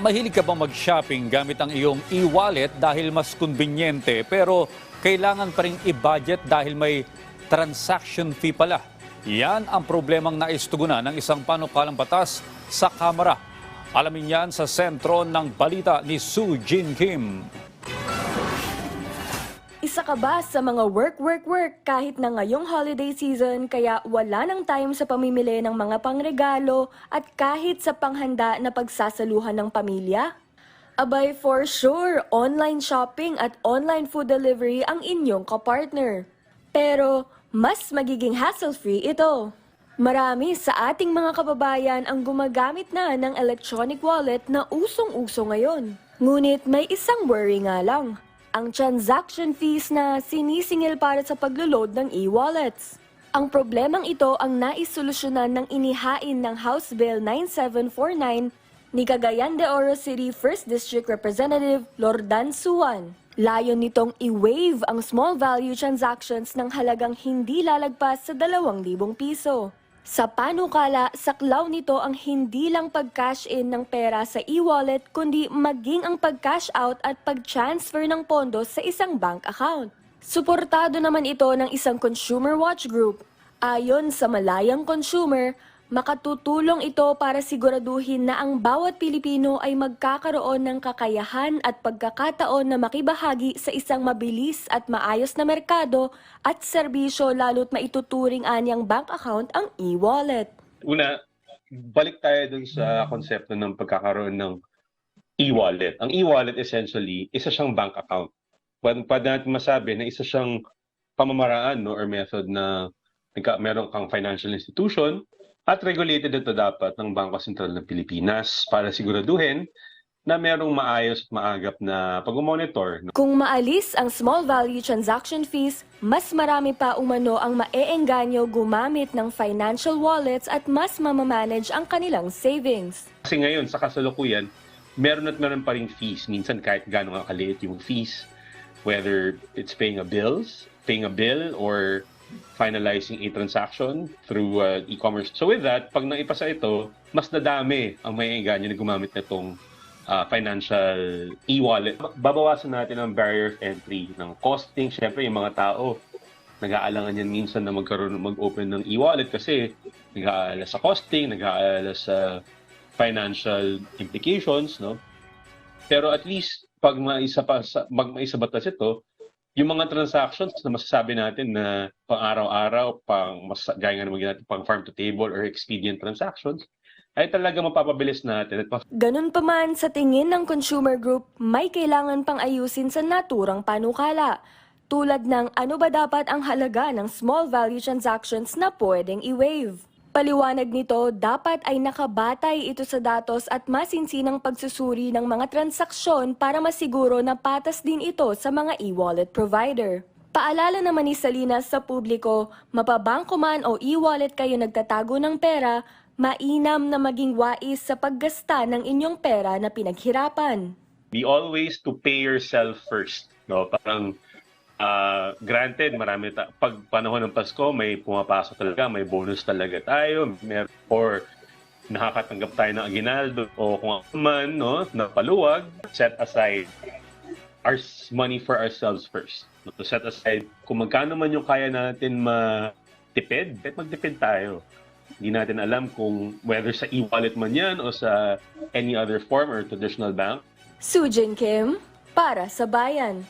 Mahilig ka bang mag-shopping gamit ang iyong e-wallet dahil mas konbinyente pero kailangan pa rin i-budget dahil may transaction fee pala? Yan ang problemang naistugunan ng isang panukalang batas sa Kamara. Alamin yan sa sentro ng balita ni Soo Jin Kim. Isa ka ba sa mga work kahit na ngayong holiday season kaya wala nang time sa pamimili ng mga pangregalo at kahit sa panghanda na pagsasaluhan ng pamilya? Abay, for sure, online shopping at online food delivery ang inyong kapartner. Pero mas magiging hassle-free ito. Marami sa ating mga kababayan ang gumagamit na ng electronic wallet na usong-uso ngayon. Ngunit may isang worry nga lang. Ang transaction fees na sinisingil para sa paglo-load ng e-wallets. Ang problemang ito ang naisolusyonan ng inihain ng House Bill 9749 ni Cagayan de Oro City 1st District Representative Lordan Suwan. Layon nitong i-waive ang small value transactions ng halagang hindi lalagpas sa 2,000 piso. Sa panukala, saklaw nito ang hindi lang pag-cash in ng pera sa e-wallet kundi maging ang pag-cash out at pag-transfer ng pondo sa isang bank account. Suportado naman ito ng isang consumer watch group. Ayon sa Malayang Consumer, makatutulong ito para siguraduhin na ang bawat Pilipino ay magkakaroon ng kakayahan at pagkakataon na makibahagi sa isang mabilis at maayos na merkado at serbisyo lalo't maituturing anyang bank account ang e-wallet. Una, balik tayo dun sa konsepto ng pagkakaroon ng e-wallet. Ang e-wallet essentially, isa siyang bank account. Pwede natin masabi na isa siyang pamamaraan or method na meron kang financial institution at regulated ito dapat ng Bangko Sentral ng Pilipinas para siguraduhin na merong maayos at maagap na pag-monitor. Kung maalis ang small value transaction fees, mas marami pa umano ang maeengganyo gumamit ng financial wallets at mas mamamanage ang kanilang savings. Kasi ngayon, sa kasalukuyan, meron pa ring fees. Minsan kahit gano'ng kaliit yung fees, whether it's paying a bill or finalizing a transaction through e-commerce. So with that, pag naipasa ito, mas nadami ang maeengganyo na gumamit nitong financial e-wallet. Babawasan natin ang barrier of entry ng costing. Siyempre, yung mga tao, nag-aalangan yan minsan na mag-open ng e-wallet kasi nag-aalala sa costing, nag-aalala sa financial implications, no? Pero at least, pag maisabatas ito, yung mga transactions na masasabi natin na pang-araw-araw, gaya nga naman natin pang farm-to-table or expedient transactions, ay talaga mapapabilis natin. Ganun pa man, sa tingin ng consumer group, may kailangan pang ayusin sa naturang panukala. Tulad ng ano ba dapat ang halaga ng small value transactions na pwedeng i-waive. Paliwanag nito, dapat ay nakabatay ito sa datos at masinsinang pagsusuri ng mga transaksyon para masiguro na patas din ito sa mga e-wallet provider. Paalala naman ni Salinas sa publiko, mapabangko man o e-wallet kayo nagtatago ng pera, mainam na maging wais sa paggasta ng inyong pera na pinaghirapan. Be always to pay yourself first. No? Parang granted, pag panahon ng Pasko, may pumapasok talaga, may bonus talaga tayo, or nakakatanggap tayo ng aguinaldo, o kung ano man, no, na paluwag, set aside our money for ourselves first. To set aside, kung magkano man yung kaya natin magtipid tayo. Hindi natin alam kung whether sa e-wallet man yan o sa any other form or traditional bank. Soo Jin Kim, para sa Bayan.